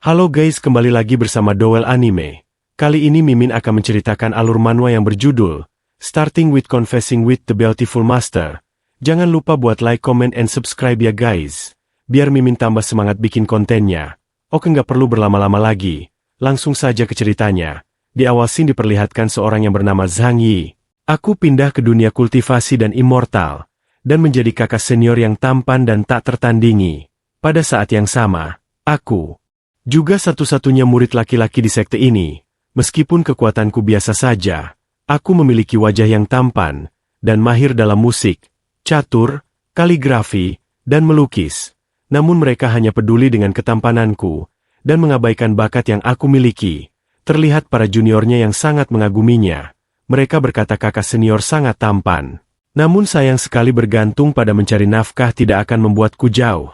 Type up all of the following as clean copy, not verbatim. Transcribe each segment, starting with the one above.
Halo guys, kembali lagi bersama Dowell Anime. Kali ini Mimin akan menceritakan alur manhwa yang berjudul Starting with Confessing with the Beautiful Master. Jangan lupa buat like, comment, and subscribe ya guys. Biar Mimin tambah semangat bikin kontennya. Oke, nggak perlu berlama-lama lagi. Langsung saja ke ceritanya. Di awal scene diperlihatkan seorang yang bernama Zhang Yi. Aku pindah ke dunia kultivasi dan immortal, dan menjadi kakak senior yang tampan dan tak tertandingi. Pada saat yang sama, aku juga satu-satunya murid laki-laki di sekte ini. Meskipun kekuatanku biasa saja, aku memiliki wajah yang tampan, dan mahir dalam musik, catur, kaligrafi, dan melukis. Namun mereka hanya peduli dengan ketampananku, dan mengabaikan bakat yang aku miliki. Terlihat para juniornya yang sangat mengaguminya. Mereka berkata kakak senior sangat tampan. Namun sayang sekali bergantung pada mencari nafkah tidak akan membuatku jauh.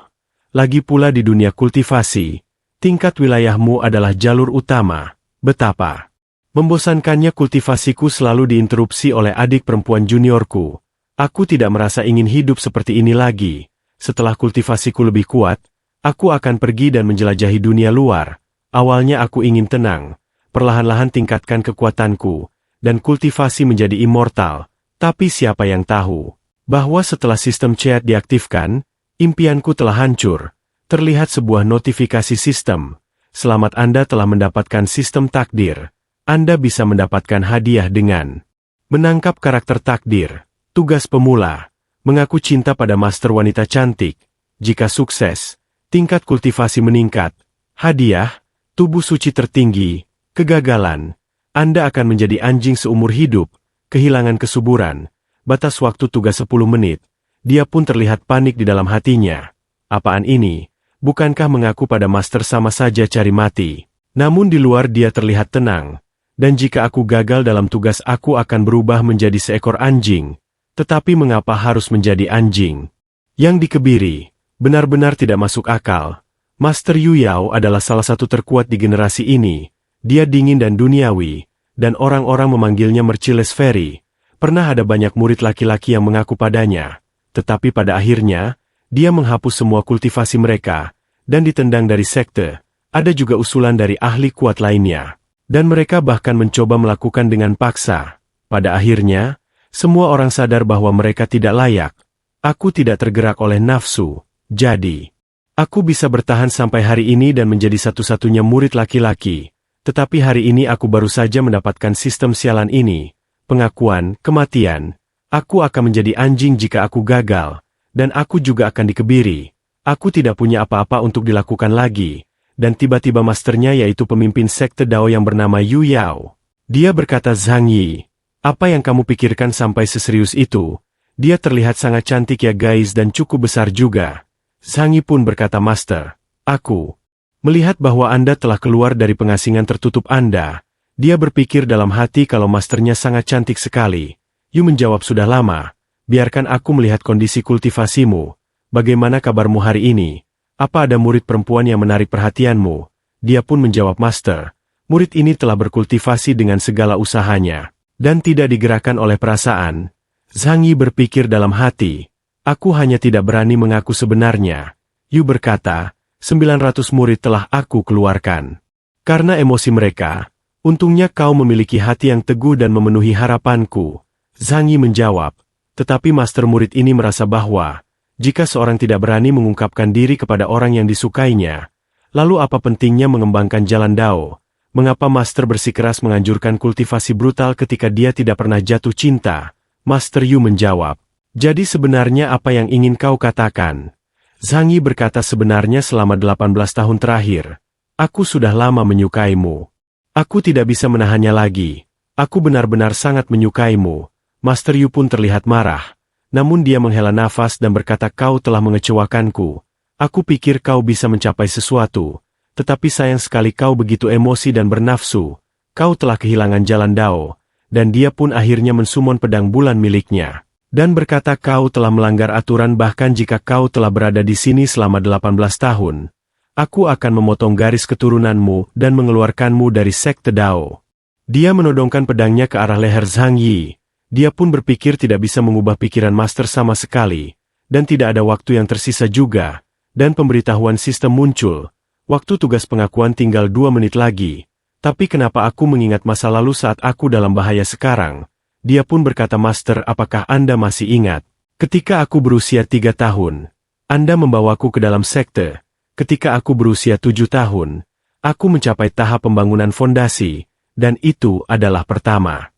Lagi pula di dunia kultivasi, tingkat wilayahmu adalah jalur utama. Betapa membosankannya kultivasiku selalu diinterupsi oleh adik perempuan juniorku. Aku tidak merasa ingin hidup seperti ini lagi. Setelah kultivasiku lebih kuat, aku akan pergi dan menjelajahi dunia luar. Awalnya aku ingin tenang, perlahan-lahan tingkatkan kekuatanku, dan kultivasi menjadi immortal. Tapi siapa yang tahu bahwa setelah sistem chat diaktifkan, impianku telah hancur. Terlihat sebuah notifikasi sistem. Selamat Anda telah mendapatkan sistem takdir. Anda bisa mendapatkan hadiah dengan menangkap karakter takdir. Tugas pemula. Mengaku cinta pada master wanita cantik. Jika sukses, tingkat kultivasi meningkat. Hadiah, tubuh suci tertinggi. Kegagalan. Anda akan menjadi anjing seumur hidup. Kehilangan kesuburan. Batas waktu tugas 10 menit. Dia pun terlihat panik di dalam hatinya. Apaan ini? Bukankah mengaku pada master sama saja cari mati? Namun di luar dia terlihat tenang. Dan jika aku gagal dalam tugas aku akan berubah menjadi seekor anjing. Tetapi mengapa harus menjadi anjing? Yang dikebiri, benar-benar tidak masuk akal. Master Yu Yao adalah salah satu terkuat di generasi ini. Dia dingin dan duniawi, dan orang-orang memanggilnya Merciless Fairy. Pernah ada banyak murid laki-laki yang mengaku padanya. Tetapi pada akhirnya, dia menghapus semua kultivasi mereka, dan ditendang dari sekte. Ada juga usulan dari ahli kuat lainnya. Dan mereka bahkan mencoba melakukan dengan paksa. Pada akhirnya, semua orang sadar bahwa mereka tidak layak. Aku tidak tergerak oleh nafsu. Jadi, aku bisa bertahan sampai hari ini dan menjadi satu-satunya murid laki-laki. Tetapi hari ini aku baru saja mendapatkan sistem sialan ini. Pengakuan, kematian. Aku akan menjadi anjing jika aku gagal. Dan aku juga akan dikebiri. Aku tidak punya apa-apa untuk dilakukan lagi. Dan tiba-tiba masternya yaitu pemimpin sekte Dao yang bernama Yu Yao. Dia berkata, Zhang Yi, apa yang kamu pikirkan sampai seserius itu? Dia terlihat sangat cantik ya guys dan cukup besar juga. Zhang Yi pun berkata, Master, aku melihat bahwa Anda telah keluar dari pengasingan tertutup Anda. Dia berpikir dalam hati kalau masternya sangat cantik sekali. Yu menjawab, sudah lama. Biarkan aku melihat kondisi kultivasimu. Bagaimana kabarmu hari ini? Apa ada murid perempuan yang menarik perhatianmu? Dia pun menjawab, Master, murid ini telah berkultivasi dengan segala usahanya, dan tidak digerakkan oleh perasaan. Zhang Yi berpikir dalam hati, aku hanya tidak berani mengaku sebenarnya. Yu berkata, 900 murid telah aku keluarkan. Karena emosi mereka, untungnya kau memiliki hati yang teguh dan memenuhi harapanku. Zhang Yi menjawab, tetapi master murid ini merasa bahwa, jika seorang tidak berani mengungkapkan diri kepada orang yang disukainya, lalu apa pentingnya mengembangkan jalan Dao? Mengapa master bersikeras menganjurkan kultivasi brutal ketika dia tidak pernah jatuh cinta? Master Yu menjawab, jadi sebenarnya apa yang ingin kau katakan? Zhang Yi berkata, sebenarnya selama 18 tahun terakhir, aku sudah lama menyukaimu. Aku tidak bisa menahannya lagi. Aku benar-benar sangat menyukaimu. Master Yu pun terlihat marah. Namun dia menghela nafas dan berkata, kau telah mengecewakanku. Aku pikir kau bisa mencapai sesuatu. Tetapi sayang sekali kau begitu emosi dan bernafsu. Kau telah kehilangan jalan Dao. Dan dia pun akhirnya mensumon pedang bulan miliknya. Dan berkata, kau telah melanggar aturan bahkan jika kau telah berada di sini selama 18 tahun. Aku akan memotong garis keturunanmu dan mengeluarkanmu dari sekte Dao. Dia menodongkan pedangnya ke arah leher Zhang Yi. Dia pun berpikir tidak bisa mengubah pikiran master sama sekali, dan tidak ada waktu yang tersisa juga, dan pemberitahuan sistem muncul. Waktu tugas pengakuan tinggal 2 menit lagi. Tapi kenapa aku mengingat masa lalu saat aku dalam bahaya sekarang? Dia pun berkata, Master, apakah Anda masih ingat? Ketika aku berusia 3 tahun, Anda membawaku ke dalam sekte. Ketika aku berusia 7 tahun, aku mencapai tahap pembangunan fondasi, dan itu adalah pertama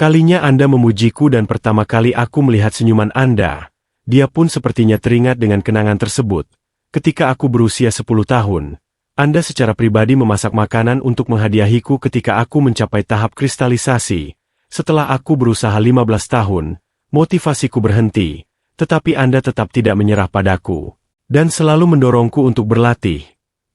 kalinya Anda memujiku dan pertama kali aku melihat senyuman Anda. Dia pun sepertinya teringat dengan kenangan tersebut. Ketika aku berusia 10 tahun, Anda secara pribadi memasak makanan untuk menghadiahiku ketika aku mencapai tahap kristalisasi. Setelah aku berusaha 15 tahun, motivasiku berhenti, tetapi Anda tetap tidak menyerah padaku, dan selalu mendorongku untuk berlatih.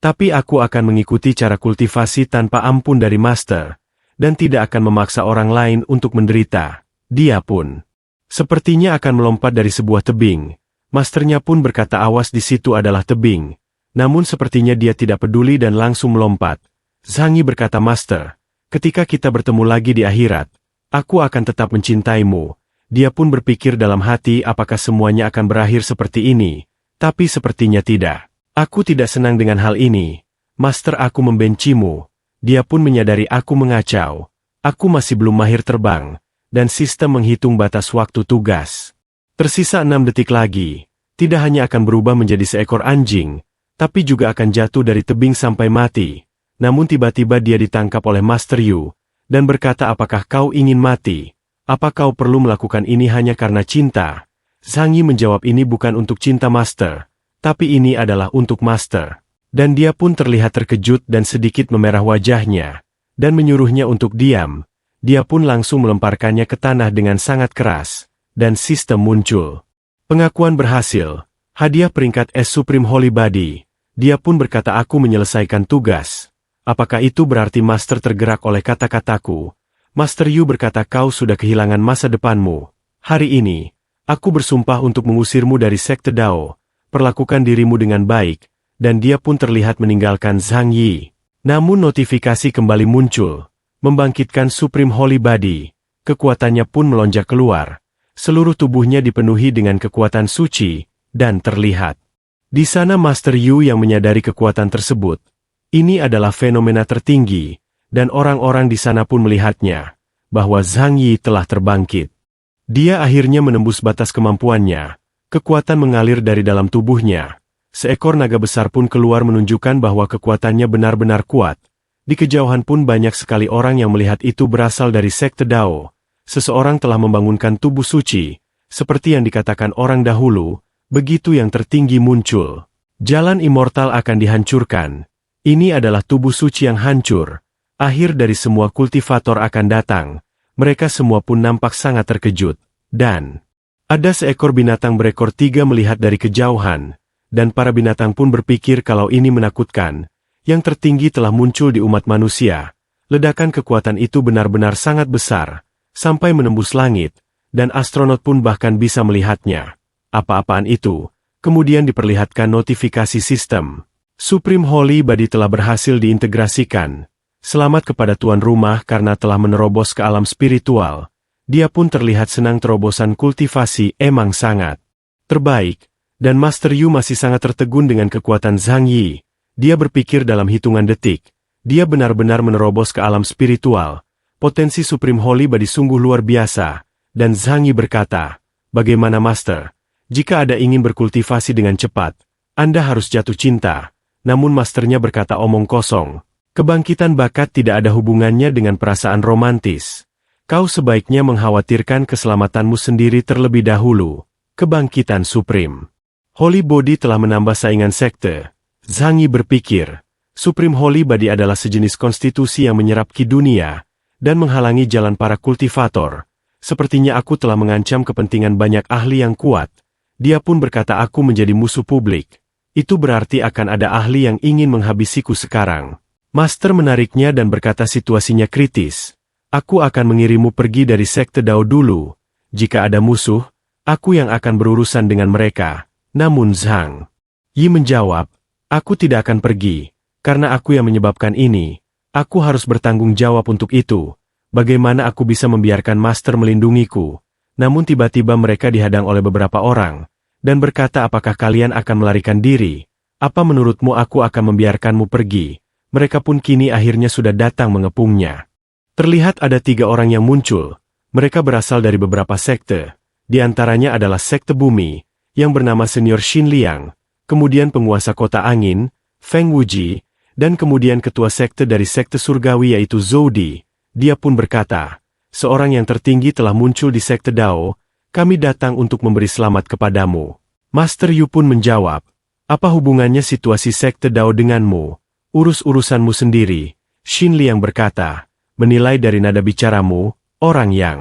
Tapi aku akan mengikuti cara kultivasi tanpa ampun dari Master, dan tidak akan memaksa orang lain untuk menderita. Dia pun sepertinya akan melompat dari sebuah tebing. Masternya pun berkata, awas, di situ adalah tebing. Namun sepertinya dia tidak peduli dan langsung melompat. Zhang Yi berkata, Master, ketika kita bertemu lagi di akhirat, aku akan tetap mencintaimu. Dia pun berpikir dalam hati apakah semuanya akan berakhir seperti ini, tapi sepertinya tidak. Aku tidak senang dengan hal ini. Master, aku membencimu. Dia pun menyadari aku mengacau. Aku masih belum mahir terbang, dan sistem menghitung batas waktu tugas. Tersisa 6 detik lagi. Tidak hanya akan berubah menjadi seekor anjing, tapi juga akan jatuh dari tebing sampai mati. Namun tiba-tiba dia ditangkap oleh Master Yu, dan berkata, apakah kau ingin mati? Apa kau perlu melakukan ini hanya karena cinta? Zhang Yi menjawab, ini bukan untuk cinta Master, tapi ini adalah untuk Master. Dan dia pun terlihat terkejut dan sedikit memerah wajahnya, dan menyuruhnya untuk diam. Dia pun langsung melemparkannya ke tanah dengan sangat keras, dan sistem muncul. Pengakuan berhasil. Hadiah peringkat S Supreme Holy Body. Dia pun berkata, aku menyelesaikan tugas. Apakah itu berarti Master tergerak oleh kata-kataku? Master Yu berkata, kau sudah kehilangan masa depanmu. Hari ini, aku bersumpah untuk mengusirmu dari sekte Dao. Perlakukan dirimu dengan baik. Dan dia pun terlihat meninggalkan Zhang Yi. Namun notifikasi kembali muncul, membangkitkan Supreme Holy Body. Kekuatannya pun melonjak keluar. Seluruh tubuhnya dipenuhi dengan kekuatan suci, dan terlihat. Di sana Master Yu yang menyadari kekuatan tersebut. Ini adalah fenomena tertinggi, dan orang-orang di sana pun melihatnya, bahwa Zhang Yi telah terbangkit. Dia akhirnya menembus batas kemampuannya. Kekuatan mengalir dari dalam tubuhnya. Seekor naga besar pun keluar menunjukkan bahwa kekuatannya benar-benar kuat. Di kejauhan pun banyak sekali orang yang melihat itu berasal dari sekte Dao. Seseorang telah membangunkan tubuh suci, seperti yang dikatakan orang dahulu. Begitu yang tertinggi muncul, jalan immortal akan dihancurkan. Ini adalah tubuh suci yang hancur. Akhir dari semua kultivator akan datang. Mereka semua pun nampak sangat terkejut. Dan ada seekor binatang berekor 3 melihat dari kejauhan. Dan para binatang pun berpikir kalau ini menakutkan. Yang tertinggi telah muncul di umat manusia. Ledakan kekuatan itu benar-benar sangat besar, sampai menembus langit. Dan astronot pun bahkan bisa melihatnya. Apa-apaan itu? Kemudian diperlihatkan notifikasi sistem. Supreme Holy Body telah berhasil diintegrasikan. Selamat kepada tuan rumah karena telah menerobos ke alam spiritual. Dia pun terlihat senang. Terobosan kultivasi emang sangat terbaik. Dan Master Yu masih sangat tertegun dengan kekuatan Zhang Yi. Dia berpikir dalam hitungan detik. Dia benar-benar menerobos ke alam spiritual. Potensi Supreme Holy Body sungguh luar biasa. Dan Zhang Yi berkata, bagaimana Master? Jika Anda ingin berkultivasi dengan cepat, Anda harus jatuh cinta. Namun Masternya berkata, omong kosong. Kebangkitan bakat tidak ada hubungannya dengan perasaan romantis. Kau sebaiknya mengkhawatirkan keselamatanmu sendiri terlebih dahulu. Kebangkitan Supreme Holy Body telah menambah saingan sekte. Zhang Yi berpikir, Supreme Holy Body adalah sejenis konstitusi yang menyerap ki dunia, dan menghalangi jalan para kultivator. Sepertinya aku telah mengancam kepentingan banyak ahli yang kuat. Dia pun berkata, aku menjadi musuh publik. Itu berarti akan ada ahli yang ingin menghabisiku sekarang. Master menariknya dan berkata, situasinya kritis. Aku akan mengirimmu pergi dari sekte Dao dulu. Jika ada musuh, aku yang akan berurusan dengan mereka. Namun Zhang Yi menjawab, aku tidak akan pergi, karena aku yang menyebabkan ini. Aku harus bertanggung jawab untuk itu. Bagaimana aku bisa membiarkan Master melindungiku? Namun tiba-tiba mereka dihadang oleh beberapa orang, dan berkata, apakah kalian akan melarikan diri? Apa menurutmu aku akan membiarkanmu pergi? Mereka pun kini akhirnya sudah datang mengepungnya. Terlihat ada 3 orang yang muncul. Mereka berasal dari beberapa sekte. Di antaranya adalah sekte bumi, yang bernama Senior Xin Liang, kemudian penguasa kota angin, Feng Wuji, dan kemudian ketua sekte dari sekte surgawi yaitu Zhou Di. Dia pun berkata, seorang yang tertinggi telah muncul di sekte Dao, kami datang untuk memberi selamat kepadamu. Master Yu pun menjawab, apa hubungannya situasi sekte Dao denganmu? Urus-urusanmu sendiri. Xin Liang berkata, menilai dari nada bicaramu, orang yang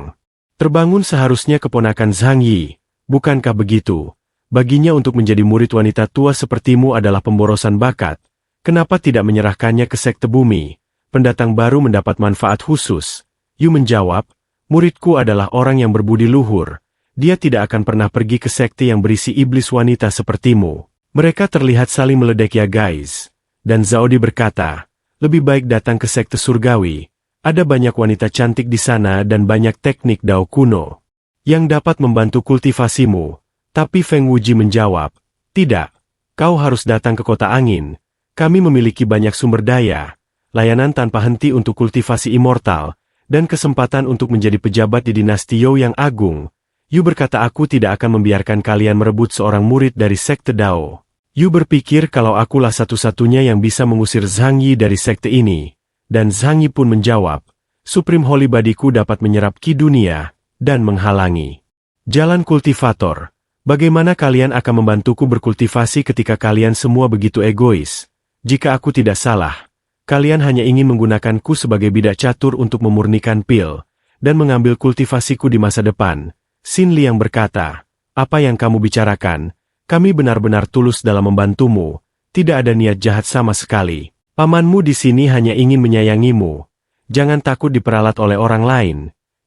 terbangun seharusnya keponakan Zhang Yi. Bukankah begitu? Baginya untuk menjadi murid wanita tua sepertimu adalah pemborosan bakat. Kenapa tidak menyerahkannya ke sekte bumi? Pendatang baru mendapat manfaat khusus. Yu menjawab, muridku adalah orang yang berbudi luhur. Dia tidak akan pernah pergi ke sekte yang berisi iblis wanita sepertimu. Mereka terlihat saling meledek ya guys. Dan Zhao Di berkata, lebih baik datang ke sekte surgawi. Ada banyak wanita cantik di sana dan banyak teknik Dao kuno yang dapat membantu kultivasimu. Tapi Feng Wuji menjawab, tidak, kau harus datang ke kota angin. Kami memiliki banyak sumber daya, layanan tanpa henti untuk kultivasi immortal, dan kesempatan untuk menjadi pejabat di dinasti You yang agung. Yu berkata aku tidak akan membiarkan kalian merebut seorang murid dari sekte Dao. Yu berpikir kalau akulah satu-satunya yang bisa mengusir Zhang Yi dari sekte ini. Dan Zhang Yi pun menjawab, Supreme Holy Bodyku dapat menyerap ki dunia, dan menghalangi jalan kultivator. Bagaimana kalian akan membantuku berkultivasi ketika kalian semua begitu egois? Jika aku tidak salah, kalian hanya ingin menggunakanku sebagai bidak catur untuk memurnikan pil, dan mengambil kultivasiku di masa depan. Xin Liang berkata, apa yang kamu bicarakan? Kami benar-benar tulus dalam membantumu, tidak ada niat jahat sama sekali. Pamanmu di sini hanya ingin menyayangimu. Jangan takut diperalat oleh orang lain.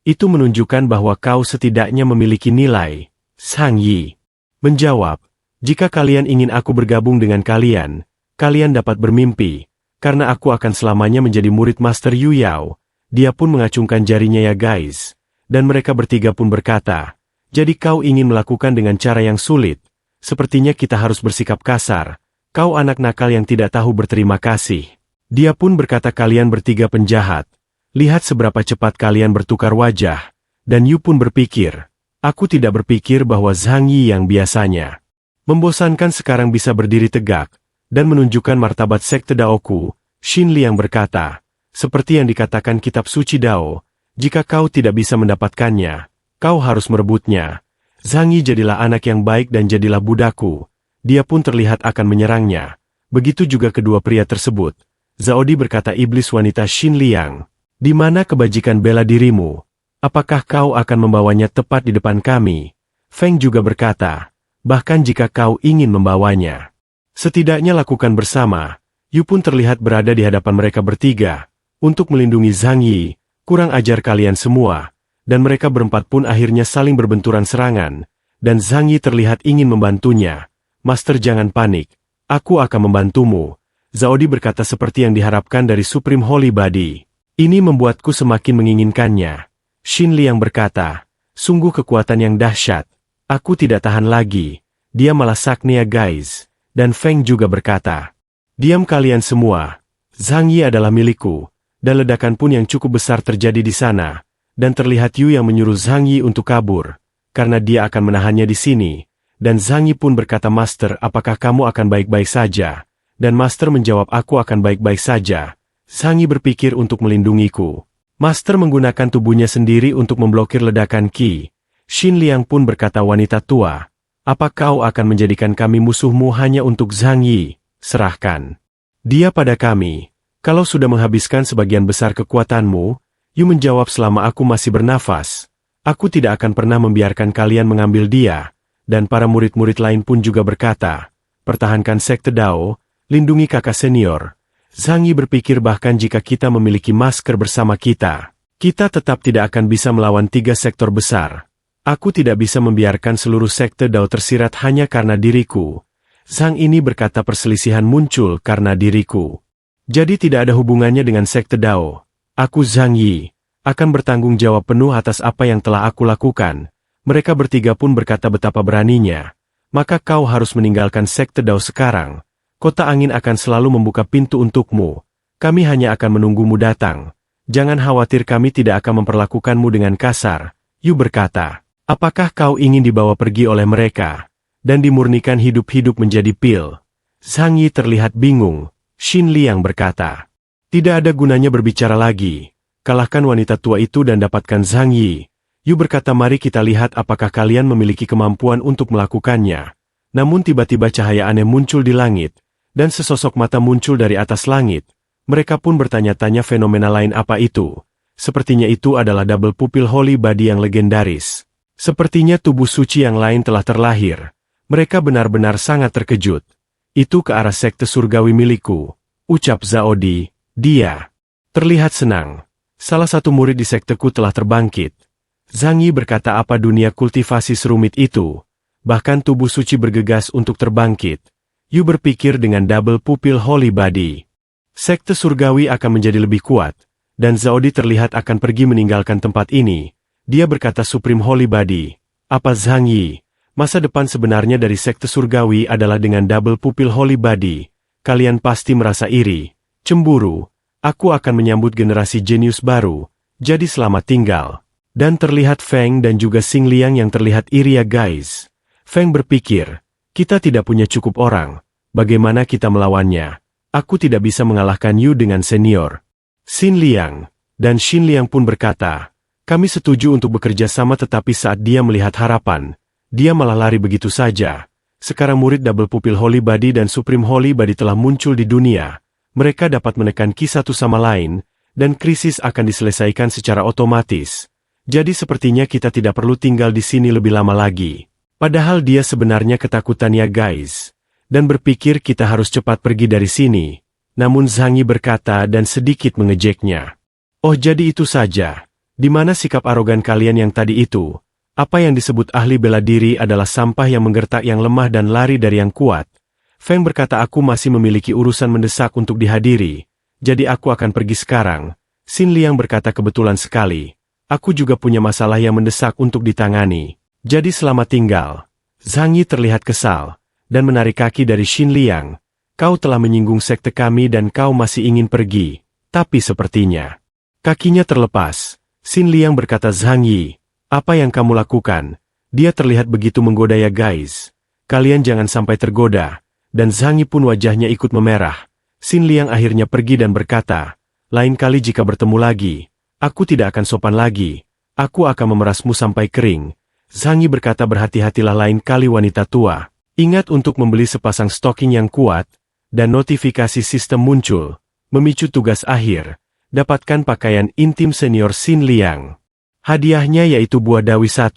Itu menunjukkan bahwa kau setidaknya memiliki nilai. Zhang Yi menjawab, jika kalian ingin aku bergabung dengan kalian, kalian dapat bermimpi, karena aku akan selamanya menjadi murid Master Yu Yao. Dia pun mengacungkan jarinya ya guys. Dan mereka bertiga pun berkata, jadi kau ingin melakukan dengan cara yang sulit. Sepertinya kita harus bersikap kasar. Kau anak nakal yang tidak tahu berterima kasih. Dia pun berkata kalian bertiga penjahat. Lihat seberapa cepat kalian bertukar wajah. Dan Yu pun berpikir, aku tidak berpikir bahwa Zhang Yi yang biasanya membosankan sekarang bisa berdiri tegak, dan menunjukkan martabat sekte Daoku. Xin Liang berkata, seperti yang dikatakan kitab suci Dao, jika kau tidak bisa mendapatkannya, kau harus merebutnya. Zhang Yi jadilah anak yang baik dan jadilah budakku. Dia pun terlihat akan menyerangnya. Begitu juga kedua pria tersebut. Zhao Di berkata iblis wanita Xin Liang, di mana kebajikan bela dirimu? Apakah kau akan membawanya tepat di depan kami? Feng juga berkata, bahkan jika kau ingin membawanya, setidaknya lakukan bersama. Yu pun terlihat berada di hadapan mereka bertiga. Untuk melindungi Zhang Yi, kurang ajar kalian semua. Dan mereka berempat pun akhirnya saling berbenturan serangan. Dan Zhang Yi terlihat ingin membantunya. Master jangan panik, aku akan membantumu. Zhao Di berkata seperti yang diharapkan dari Supreme Holy Body. Ini membuatku semakin menginginkannya. Xin Liang berkata, sungguh kekuatan yang dahsyat. Aku tidak tahan lagi. Dia malah saknia guys. Dan Feng juga berkata, diam kalian semua. Zhang Yi adalah milikku. Dan ledakan pun yang cukup besar terjadi di sana. Dan terlihat Yu yang menyuruh Zhang Yi untuk kabur, karena dia akan menahannya di sini. Dan Zhang Yi pun berkata, Master, apakah kamu akan baik-baik saja? Dan Master menjawab, aku akan baik-baik saja. Zhang Yi berpikir untuk melindungiku. Master menggunakan tubuhnya sendiri untuk memblokir ledakan Qi. Xin Liang pun berkata, wanita tua, apa kau akan menjadikan kami musuhmu hanya untuk Zhang Yi? Serahkan dia pada kami. Kalau sudah menghabiskan sebagian besar kekuatanmu, Yu menjawab, selama aku masih bernafas, aku tidak akan pernah membiarkan kalian mengambil dia. Dan para murid-murid lain pun juga berkata, pertahankan sekte Dao, lindungi kakak senior. Zhang Yi berpikir bahkan jika kita memiliki masker bersama kita tetap tidak akan bisa melawan 3 sektor besar. Aku tidak bisa membiarkan seluruh sekte Dao tersirat hanya karena diriku. Zhang ini berkata perselisihan muncul karena diriku. Jadi tidak ada hubungannya dengan sekte Dao. Aku Zhang Yi akan bertanggung jawab penuh atas apa yang telah aku lakukan. Mereka bertiga pun berkata betapa beraninya. Maka kau harus meninggalkan sekte Dao sekarang. Kota angin akan selalu membuka pintu untukmu. Kami hanya akan menunggumu datang. Jangan khawatir, kami tidak akan memperlakukanmu dengan kasar, Yu berkata. Apakah kau ingin dibawa pergi oleh mereka dan dimurnikan hidup-hidup menjadi pil? Zhang Yi terlihat bingung. Xin Liang berkata. Tidak ada gunanya berbicara lagi. Kalahkan wanita tua itu dan dapatkan Zhang Yi. Yu berkata, mari kita lihat apakah kalian memiliki kemampuan untuk melakukannya. Namun tiba-tiba cahaya aneh muncul di langit, dan sesosok mata muncul dari atas langit. Mereka pun bertanya-tanya fenomena lain apa itu. Sepertinya itu adalah double pupil holy body yang legendaris. Sepertinya tubuh suci yang lain telah terlahir. Mereka benar-benar sangat terkejut. Itu ke arah sekte surgawi milikku, ucap Zaodi. Dia terlihat senang. Salah satu murid di sekteku telah terbangkit. Zhang Yi berkata, apa dunia kultivasi serumit itu? Bahkan tubuh suci bergegas untuk terbangkit. Yu berpikir dengan double pupil holy body. Sekte surgawi akan menjadi lebih kuat, dan Zaodi terlihat akan pergi meninggalkan tempat ini. Dia berkata, Supreme Holy Body. Apa Zhang Yi? Masa depan sebenarnya dari sekte surgawi adalah dengan double pupil holy body. Kalian pasti merasa iri, cemburu. Aku akan menyambut generasi jenius baru. Jadi selamat tinggal. Dan terlihat Feng dan juga Xing Liang yang terlihat iri. Ya guys. Feng berpikir, kita tidak punya cukup orang. Bagaimana kita melawannya? Aku tidak bisa mengalahkan Yu dengan senior. Xin Liang dan Xin Liang pun berkata, kami setuju untuk bekerja sama, tetapi saat dia melihat harapan, dia malah lari begitu saja. Sekarang murid double pupil holy body dan supreme holy body telah muncul di dunia. Mereka dapat menekan ki satu sama lain, dan krisis akan diselesaikan secara otomatis. Jadi sepertinya kita tidak perlu tinggal di sini lebih lama lagi. Padahal dia sebenarnya ketakutan ya guys. Dan berpikir kita harus cepat pergi dari sini. Namun Zhang Yi berkata dan sedikit mengejeknya. Oh jadi itu saja. Di mana sikap arogan kalian yang tadi itu? Apa yang disebut ahli bela diri adalah sampah yang menggertak yang lemah dan lari dari yang kuat. Feng berkata, aku masih memiliki urusan mendesak untuk dihadiri. Jadi aku akan pergi sekarang. Xin Liang berkata, kebetulan sekali. Aku juga punya masalah yang mendesak untuk ditangani. Jadi selamat tinggal. Zhang Yi terlihat kesal, dan menarik kaki dari Xin Liang. Kau telah menyinggung sekte kami dan kau masih ingin pergi. Tapi sepertinya kakinya terlepas. Xin Liang berkata, Zhang Yi, apa yang kamu lakukan? Dia terlihat begitu menggoda ya guys. Kalian jangan sampai tergoda. Dan Zhang Yi pun wajahnya ikut memerah. Xin Liang akhirnya pergi dan berkata, lain kali jika bertemu lagi, aku tidak akan sopan lagi. Aku akan memerasmu sampai kering. Zhang Yi berkata, berhati-hatilah lain kali wanita tua. Ingat untuk membeli sepasang stocking yang kuat. Dan notifikasi sistem muncul. Memicu tugas akhir. Dapatkan pakaian intim senior Xin Liang. Hadiahnya yaitu buah dawi 1.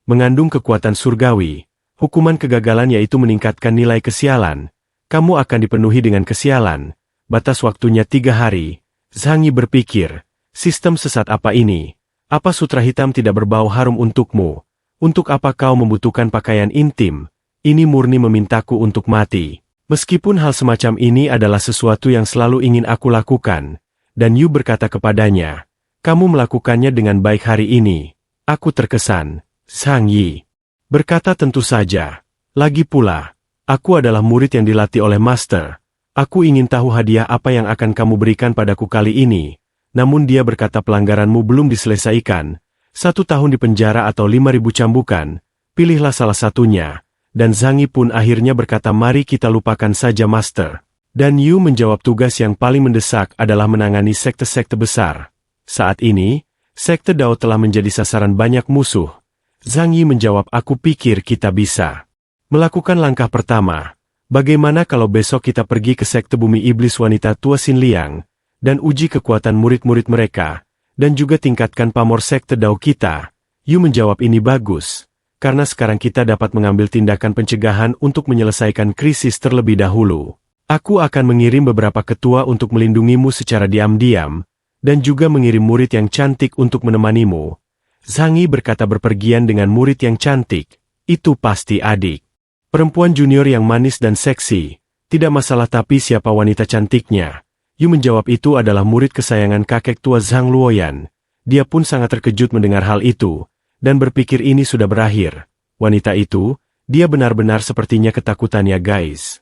Mengandung kekuatan surgawi. Hukuman kegagalan yaitu meningkatkan nilai kesialan. Kamu akan dipenuhi dengan kesialan. Batas waktunya 3 hari. Zhang Yi berpikir, sistem sesat apa ini? Apa sutra hitam tidak berbau harum untukmu? Untuk apa kau membutuhkan pakaian intim? Ini murni memintaku untuk mati. Meskipun hal semacam ini adalah sesuatu yang selalu ingin aku lakukan. Dan Yu berkata kepadanya, kamu melakukannya dengan baik hari ini. Aku terkesan. Zhang Yi berkata, tentu saja. Lagi pula, aku adalah murid yang dilatih oleh master. Aku ingin tahu hadiah apa yang akan kamu berikan padaku kali ini. Namun dia berkata, pelanggaranmu belum diselesaikan. 1 tahun di penjara atau 5.000 cambukan. Pilihlah salah satunya. Dan Zhang Yi pun akhirnya berkata, mari kita lupakan saja master. Dan Yu menjawab, tugas yang paling mendesak adalah menangani sekte-sekte besar. Saat ini, sekte Dao telah menjadi sasaran banyak musuh. Zhang Yi menjawab, aku pikir kita bisa melakukan langkah pertama. Bagaimana kalau besok kita pergi ke sekte bumi iblis wanita tua Xin Liang, dan uji kekuatan murid-murid mereka, dan juga tingkatkan pamor sekte Dao kita? Yu menjawab, ini bagus, karena sekarang kita dapat mengambil tindakan pencegahan untuk menyelesaikan krisis terlebih dahulu. Aku akan mengirim beberapa ketua untuk melindungimu secara diam-diam, dan juga mengirim murid yang cantik untuk menemanimu. Zhang Yi berkata, berpergian dengan murid yang cantik, itu pasti adik. Perempuan junior yang manis dan seksi, tidak masalah, tapi siapa wanita cantiknya? Yu menjawab, itu adalah murid kesayangan kakek tua Zhang Luoyan. Dia pun sangat terkejut mendengar hal itu, dan berpikir ini sudah berakhir. Wanita itu, dia benar-benar sepertinya ketakutan ya guys.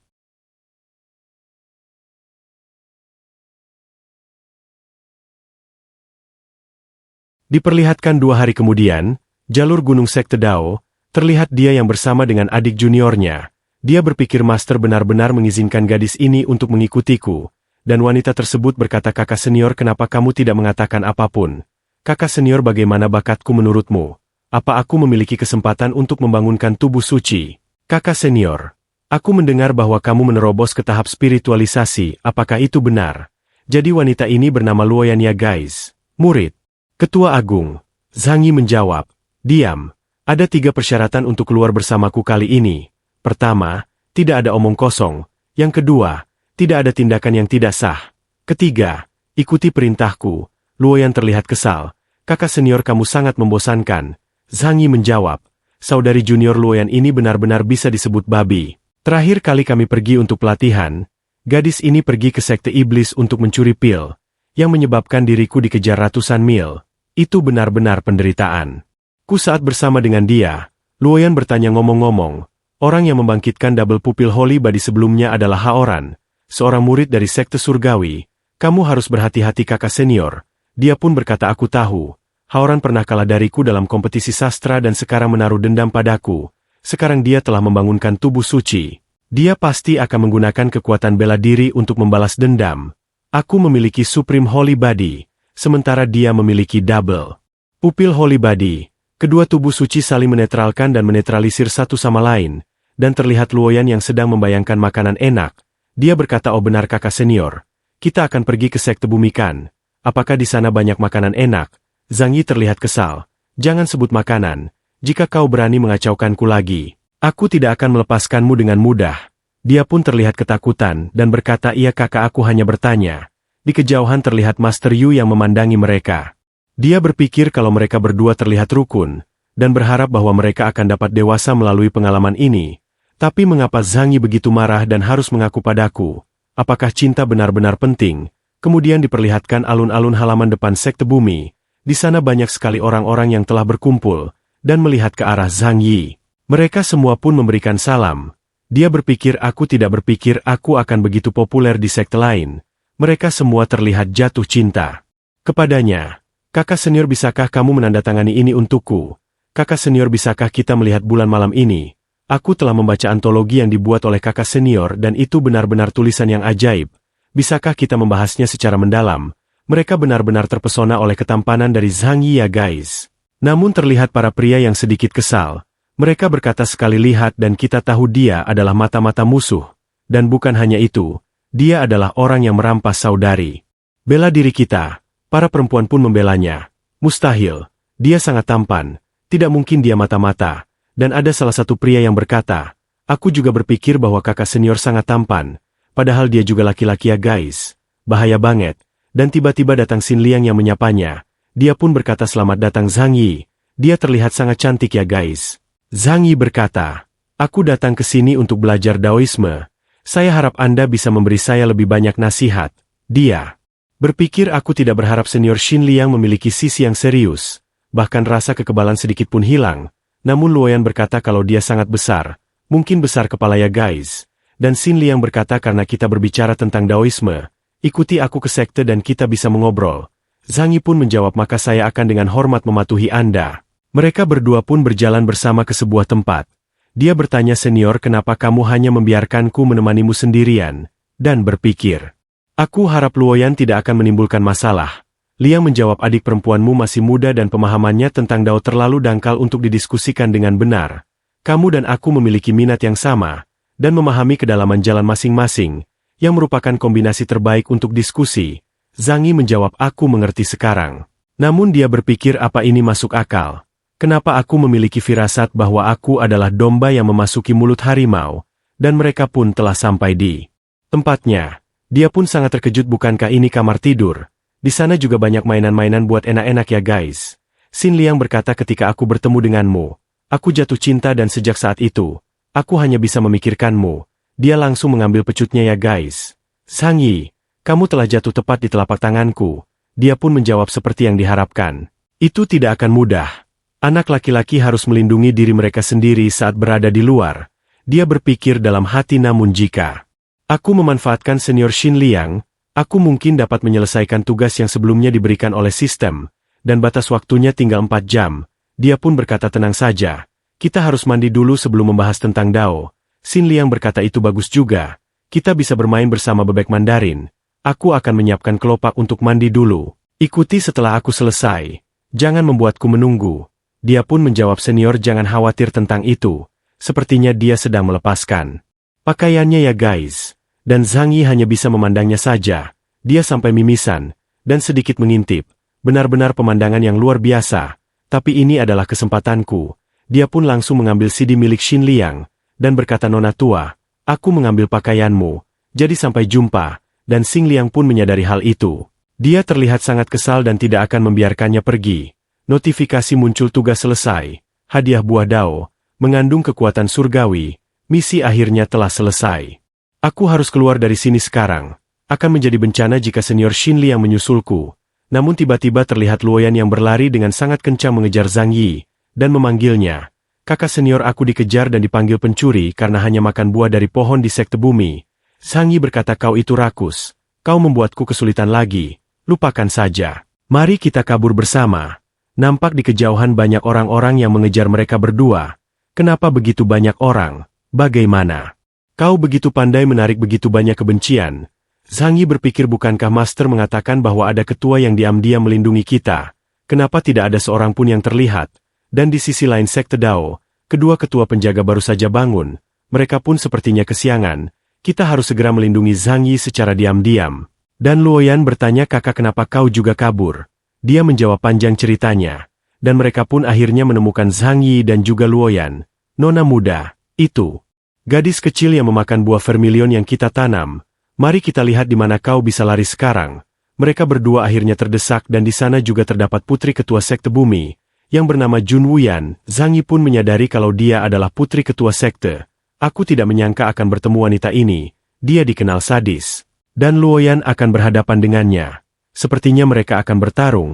Diperlihatkan 2 hari kemudian, jalur Gunung Sekte Dao, terlihat dia yang bersama dengan adik juniornya. Dia berpikir Master benar-benar mengizinkan gadis ini untuk mengikutiku. Dan wanita tersebut berkata, kakak senior, kenapa kamu tidak mengatakan apapun? Kakak senior, bagaimana bakatku menurutmu? Apa aku memiliki kesempatan untuk membangunkan tubuh suci? Kakak senior, aku mendengar bahwa kamu menerobos ke tahap spiritualisasi, apakah itu benar? Jadi wanita ini bernama Luoyan ya guys? Murid. Ketua Agung. Zhang Yi menjawab, diam. Ada 3 persyaratan untuk keluar bersamaku kali ini. Pertama, tidak ada omong kosong. Yang kedua, tidak ada tindakan yang tidak sah. Ketiga, ikuti perintahku. Luoyan terlihat kesal. Kakak senior, kamu sangat membosankan. Zhang Yi menjawab, saudari junior Luoyan ini benar-benar bisa disebut babi. Terakhir kali kami pergi untuk pelatihan, gadis ini pergi ke sekte iblis untuk mencuri pil, yang menyebabkan diriku dikejar ratusan mil. Itu benar-benar penderitaan. Ku saat bersama dengan dia, Luoyan bertanya ngomong-ngomong, orang yang membangkitkan double pupil Holy Body sebelumnya adalah Haoran, seorang murid dari sekte surgawi. Kamu harus berhati-hati kakak senior. Dia pun berkata, aku tahu. Haoran pernah kalah dariku dalam kompetisi sastra dan sekarang menaruh dendam padaku. Sekarang dia telah membangunkan tubuh suci. Dia pasti akan menggunakan kekuatan bela diri untuk membalas dendam. Aku memiliki Supreme Holy Body, sementara dia memiliki double pupil Holy Body. Kedua tubuh suci saling menetralkan dan menetralisir satu sama lain, dan terlihat Luoyan yang sedang membayangkan makanan enak. Dia berkata, oh benar kakak senior, kita akan pergi ke sekte Bumikan. Apakah di sana banyak makanan enak? Zhang Yi terlihat kesal. Jangan sebut makanan. Jika kau berani mengacaukanku lagi, aku tidak akan melepaskanmu dengan mudah. Dia pun terlihat ketakutan dan berkata, iya kakak, aku hanya bertanya. Di kejauhan terlihat Master Yu yang memandangi mereka. Dia berpikir kalau mereka berdua terlihat rukun, dan berharap bahwa mereka akan dapat dewasa melalui pengalaman ini. Tapi mengapa Zhang Yi begitu marah dan harus mengaku padaku? Apakah cinta benar-benar penting? Kemudian diperlihatkan alun-alun halaman depan sekte bumi. Di sana banyak sekali orang-orang yang telah berkumpul, dan melihat ke arah Zhang Yi. Mereka semua pun memberikan salam. Dia berpikir, aku tidak berpikir aku akan begitu populer di sekte lain. Mereka semua terlihat jatuh cinta kepadanya. Kakak senior, bisakah kamu menandatangani ini untukku? Kakak senior, bisakah kita melihat bulan malam ini? Aku telah membaca antologi yang dibuat oleh kakak senior dan itu benar-benar tulisan yang ajaib. Bisakah kita membahasnya secara mendalam? Mereka benar-benar terpesona oleh ketampanan dari Zhang Yi ya guys. Namun terlihat para pria yang sedikit kesal. Mereka berkata, sekali lihat dan kita tahu dia adalah mata-mata musuh. Dan bukan hanya itu, dia adalah orang yang merampas saudari bela diri kita. Para perempuan pun membelanya. Mustahil. Dia sangat tampan. Tidak mungkin dia mata-mata. Dan ada salah satu pria yang berkata, aku juga berpikir bahwa kakak senior sangat tampan. Padahal dia juga laki-laki ya guys. Bahaya banget. Dan tiba-tiba datang Xin Liang yang menyapanya. Dia pun berkata, selamat datang Zhang Yi. Dia terlihat sangat cantik ya guys. Zhang Yi berkata, aku datang ke sini untuk belajar Daoisme. Saya harap Anda bisa memberi saya lebih banyak nasihat. Dia berpikir, aku tidak berharap senior Xin Liang memiliki sisi yang serius. Bahkan rasa kekebalan sedikit pun hilang. Namun Luoyan berkata kalau dia sangat besar. Mungkin besar kepala ya guys. Dan Xin Liang berkata, karena kita berbicara tentang Daoisme, ikuti aku ke sekte dan kita bisa mengobrol. Zhang Yi pun menjawab, maka saya akan dengan hormat mematuhi Anda. Mereka berdua pun berjalan bersama ke sebuah tempat. Dia bertanya, senior, kenapa kamu hanya membiarkanku menemanimu sendirian? Dan berpikir, aku harap Luoyan tidak akan menimbulkan masalah. Liang menjawab, adik perempuanmu masih muda dan pemahamannya tentang Dao terlalu dangkal untuk didiskusikan dengan benar. Kamu dan aku memiliki minat yang sama, dan memahami kedalaman jalan masing-masing, yang merupakan kombinasi terbaik untuk diskusi. Zhang Yi menjawab, aku mengerti sekarang. Namun dia berpikir, apa ini masuk akal? Kenapa aku memiliki firasat bahwa aku adalah domba yang memasuki mulut harimau, dan mereka pun telah sampai di tempatnya. Dia pun sangat terkejut, bukankah ini kamar tidur? Di sana juga banyak mainan-mainan buat enak-enak ya guys. Xin Liang berkata, ketika aku bertemu denganmu, aku jatuh cinta dan sejak saat itu, aku hanya bisa memikirkanmu. Dia langsung mengambil pecutnya ya guys. Zhang Yi, kamu telah jatuh tepat di telapak tanganku. Dia pun menjawab, seperti yang diharapkan. Itu tidak akan mudah. Anak laki-laki harus melindungi diri mereka sendiri saat berada di luar. Dia berpikir dalam hati, namun jika aku memanfaatkan senior Xin Liang, aku mungkin dapat menyelesaikan tugas yang sebelumnya diberikan oleh sistem, dan batas waktunya tinggal 4 jam. Dia pun berkata tenang saja. Kita harus mandi dulu sebelum membahas tentang Dao. Xin Liang berkata itu bagus juga. Kita bisa bermain bersama bebek Mandarin. Aku akan menyiapkan kelopak untuk mandi dulu. Ikuti setelah aku selesai. Jangan membuatku menunggu. Dia pun menjawab senior jangan khawatir tentang itu. Sepertinya dia sedang melepaskan pakaiannya ya guys. Dan Zhang Yi hanya bisa memandangnya saja. Dia sampai mimisan, dan sedikit mengintip. Benar-benar pemandangan yang luar biasa. Tapi ini adalah kesempatanku. Dia pun langsung mengambil CD milik Xin Liang, dan berkata nona tua, aku mengambil pakaianmu. Jadi sampai jumpa, dan Xin Liang pun menyadari hal itu. Dia terlihat sangat kesal dan tidak akan membiarkannya pergi. Notifikasi muncul tugas selesai. Hadiah buah Dao, mengandung kekuatan surgawi. Misi akhirnya telah selesai. Aku harus keluar dari sini sekarang. Akan menjadi bencana jika senior Xin Liang menyusulku. Namun tiba-tiba terlihat Luoyan yang berlari dengan sangat kencang mengejar Zhang Yi, dan memanggilnya. Kakak senior aku dikejar dan dipanggil pencuri karena hanya makan buah dari pohon di sekte bumi. Zhang Yi berkata kau itu rakus. Kau membuatku kesulitan lagi. Lupakan saja. Mari kita kabur bersama. Nampak di kejauhan banyak orang-orang yang mengejar mereka berdua. Kenapa begitu banyak orang? Bagaimana? Kau begitu pandai menarik begitu banyak kebencian. Zhang Yi berpikir bukankah Master mengatakan bahwa ada ketua yang diam-diam melindungi kita? Kenapa tidak ada seorang pun yang terlihat? Dan di sisi lain sekte Dao, kedua ketua penjaga baru saja bangun. Mereka pun sepertinya kesiangan. Kita harus segera melindungi Zhang Yi secara diam-diam. Dan Luoyan bertanya kakak kenapa kau juga kabur? Dia menjawab panjang ceritanya. Dan mereka pun akhirnya menemukan Zhang Yi dan juga Luoyan. Nona muda, itu. Gadis kecil yang memakan buah vermilion yang kita tanam. Mari kita lihat di mana kau bisa lari sekarang. Mereka berdua akhirnya terdesak dan di sana juga terdapat putri ketua sekte bumi, yang bernama Jun Wuyan. Zhang Yi pun menyadari kalau dia adalah putri ketua sekte. Aku tidak menyangka akan bertemu wanita ini. Dia dikenal sadis. Dan Luoyan akan berhadapan dengannya. Sepertinya mereka akan bertarung.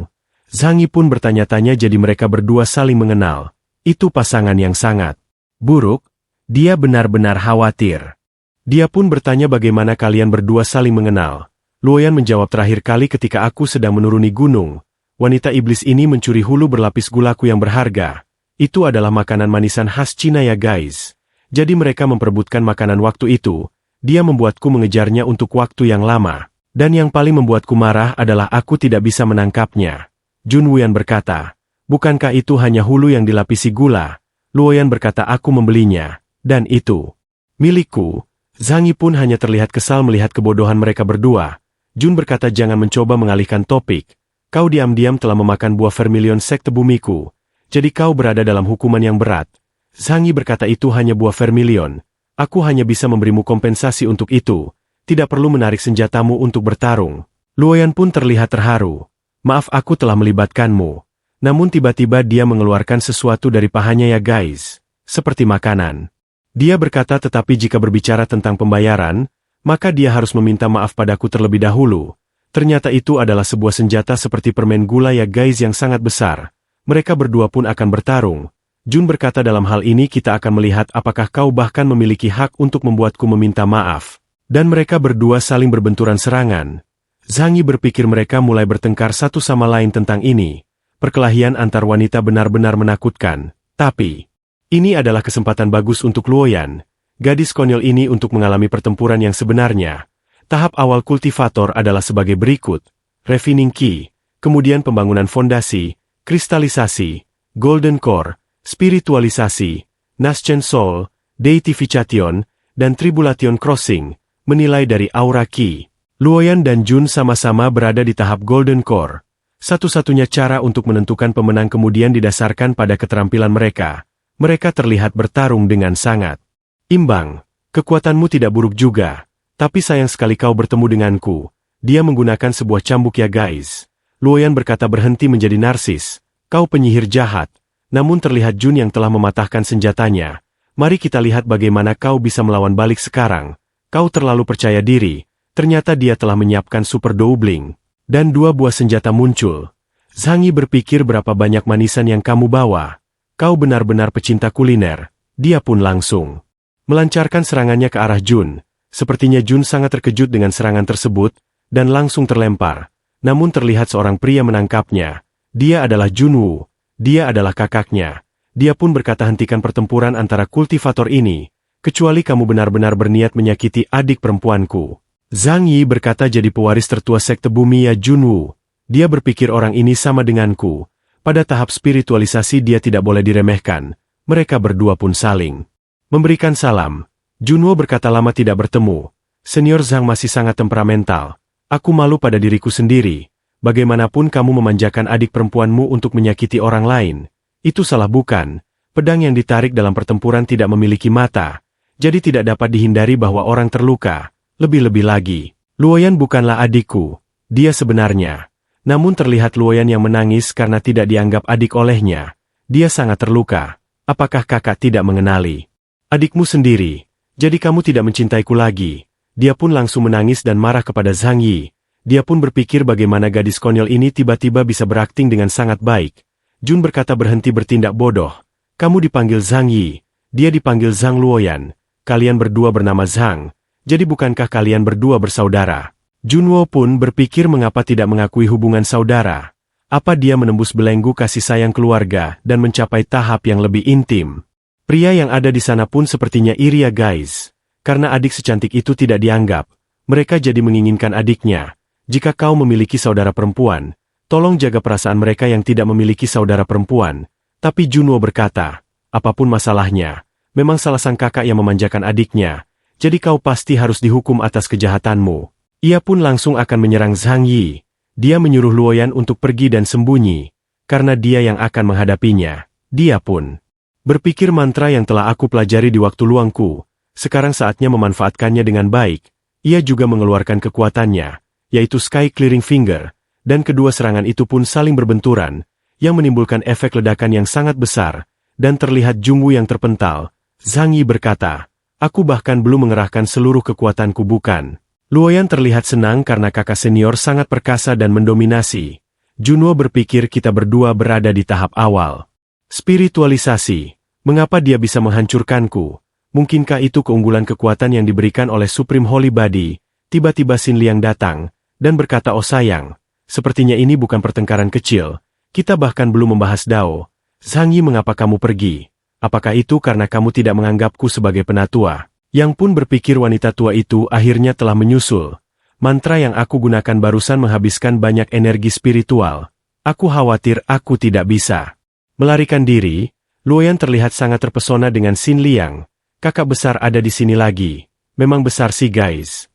Zhang Yi pun bertanya-tanya jadi mereka berdua saling mengenal. Itu pasangan yang sangat buruk. Dia benar-benar khawatir. Dia pun bertanya bagaimana kalian berdua saling mengenal. Luoyan menjawab terakhir kali ketika aku sedang menuruni gunung. Wanita iblis ini mencuri hulu berlapis gulaku yang berharga. Itu adalah makanan manisan khas Cina ya guys. Jadi mereka memperebutkan makanan waktu itu. Dia membuatku mengejarnya untuk waktu yang lama. Dan yang paling membuatku marah adalah aku tidak bisa menangkapnya. Jun Wuyan berkata, bukankah itu hanya hulu yang dilapisi gula? Luoyan berkata aku membelinya. Dan itu milikku. Zhang Yi pun hanya terlihat kesal melihat kebodohan mereka berdua. Jun berkata jangan mencoba mengalihkan topik. Kau diam-diam telah memakan buah vermilion sekte bumiku. Jadi kau berada dalam hukuman yang berat. Zhang Yi berkata itu hanya buah vermilion. Aku hanya bisa memberimu kompensasi untuk itu. Tidak perlu menarik senjatamu untuk bertarung. Luoyan pun terlihat terharu. Maaf aku telah melibatkanmu. Namun tiba-tiba dia mengeluarkan sesuatu dari pahanya ya guys. Seperti makanan. Dia berkata tetapi jika berbicara tentang pembayaran, maka dia harus meminta maaf padaku terlebih dahulu. Ternyata itu adalah sebuah senjata seperti permen gula ya guys yang sangat besar. Mereka berdua pun akan bertarung. Jun berkata dalam hal ini kita akan melihat apakah kau bahkan memiliki hak untuk membuatku meminta maaf. Dan mereka berdua saling berbenturan serangan. Zhang Yi berpikir mereka mulai bertengkar satu sama lain tentang ini. Perkelahian antar wanita benar-benar menakutkan. Tapi ini adalah kesempatan bagus untuk Luoyan, gadis konyol ini untuk mengalami pertempuran yang sebenarnya. Tahap awal kultivator adalah sebagai berikut. Refining Key, kemudian pembangunan fondasi, kristalisasi, golden core, spiritualisasi, Nascent Soul, Deification, dan Tribulation Crossing, menilai dari Aura Key. Luoyan dan Jun sama-sama berada di tahap golden core. Satu-satunya cara untuk menentukan pemenang kemudian didasarkan pada keterampilan mereka. Mereka terlihat bertarung dengan sangat imbang. Kekuatanmu tidak buruk juga. Tapi sayang sekali kau bertemu denganku. Dia menggunakan sebuah cambuk ya guys. Luoyan berkata berhenti menjadi narsis. Kau penyihir jahat. Namun terlihat Jun yang telah mematahkan senjatanya. Mari kita lihat bagaimana kau bisa melawan balik sekarang. Kau terlalu percaya diri. Ternyata dia telah menyiapkan super doubling. Dan dua buah senjata muncul. Zhang Yi berpikir berapa banyak manisan yang kamu bawa. Kau benar-benar pecinta kuliner. Dia pun langsung melancarkan serangannya ke arah Jun. Sepertinya Jun sangat terkejut dengan serangan tersebut, dan langsung terlempar. Namun terlihat seorang pria menangkapnya. Dia adalah Junwoo. Dia adalah kakaknya. Dia pun berkata hentikan pertempuran antara kultivator ini, kecuali kamu benar-benar berniat menyakiti adik perempuanku. Zhang Yi berkata jadi pewaris tertua sekte bumi ya Junwoo. Dia berpikir orang ini sama denganku. Pada tahap spiritualisasi dia tidak boleh diremehkan. Mereka berdua pun saling memberikan salam. Junwoo berkata lama tidak bertemu. Senior Zhang masih sangat temperamental. Aku malu pada diriku sendiri. Bagaimanapun kamu memanjakan adik perempuanmu untuk menyakiti orang lain. Itu salah bukan? Pedang yang ditarik dalam pertempuran tidak memiliki mata. Jadi tidak dapat dihindari bahwa orang terluka. Lebih-lebih lagi, Luoyan bukanlah adikku. Dia sebenarnya. Namun terlihat Luoyan yang menangis karena tidak dianggap adik olehnya. Dia sangat terluka. Apakah kakak tidak mengenali adikmu sendiri? Jadi kamu tidak mencintaiku lagi. Dia pun langsung menangis dan marah kepada Zhang Yi. Dia pun berpikir bagaimana gadis konyol ini tiba-tiba bisa berakting dengan sangat baik. Jun berkata berhenti bertindak bodoh. Kamu dipanggil Zhang Yi. Dia dipanggil Zhang Luoyan. Kalian berdua bernama Zhang. Jadi bukankah kalian berdua bersaudara? Junwoo pun berpikir mengapa tidak mengakui hubungan saudara. Apa dia menembus belenggu kasih sayang keluarga dan mencapai tahap yang lebih intim? Pria yang ada di sana pun sepertinya iri ya guys. Karena adik secantik itu tidak dianggap. Mereka jadi menginginkan adiknya. Jika kau memiliki saudara perempuan, tolong jaga perasaan mereka yang tidak memiliki saudara perempuan. Tapi Junwoo berkata, apapun masalahnya, memang salah sang kakak yang memanjakan adiknya. Jadi kau pasti harus dihukum atas kejahatanmu. Ia pun langsung akan menyerang Zhang Yi. Dia menyuruh Luoyan untuk pergi dan sembunyi. Karena dia yang akan menghadapinya. Dia pun berpikir mantra yang telah aku pelajari di waktu luangku. Sekarang saatnya memanfaatkannya dengan baik. Ia juga mengeluarkan kekuatannya, yaitu Sky Clearing Finger. Dan kedua serangan itu pun saling berbenturan, yang menimbulkan efek ledakan yang sangat besar. Dan terlihat Junwoo yang terpental. Zhang Yi berkata, aku bahkan belum mengerahkan seluruh kekuatanku bukan. Luoyan terlihat senang karena kakak senior sangat perkasa dan mendominasi. Junwoo berpikir kita berdua berada di tahap awal. Spiritualisasi. Mengapa dia bisa menghancurkanku? Mungkinkah itu keunggulan kekuatan yang diberikan oleh Supreme Holy Body? Tiba-tiba Xin Liang datang, dan berkata oh sayang, sepertinya ini bukan pertengkaran kecil. Kita bahkan belum membahas Dao. Zhang Yi mengapa kamu pergi? Apakah itu karena kamu tidak menganggapku sebagai penatua? Yang pun berpikir wanita tua itu akhirnya telah menyusul. Mantra yang aku gunakan barusan menghabiskan banyak energi spiritual. Aku khawatir aku tidak bisa melarikan diri. Luoyan terlihat sangat terpesona dengan Xin Liang. Kakak besar ada di sini lagi. Memang besar sih guys.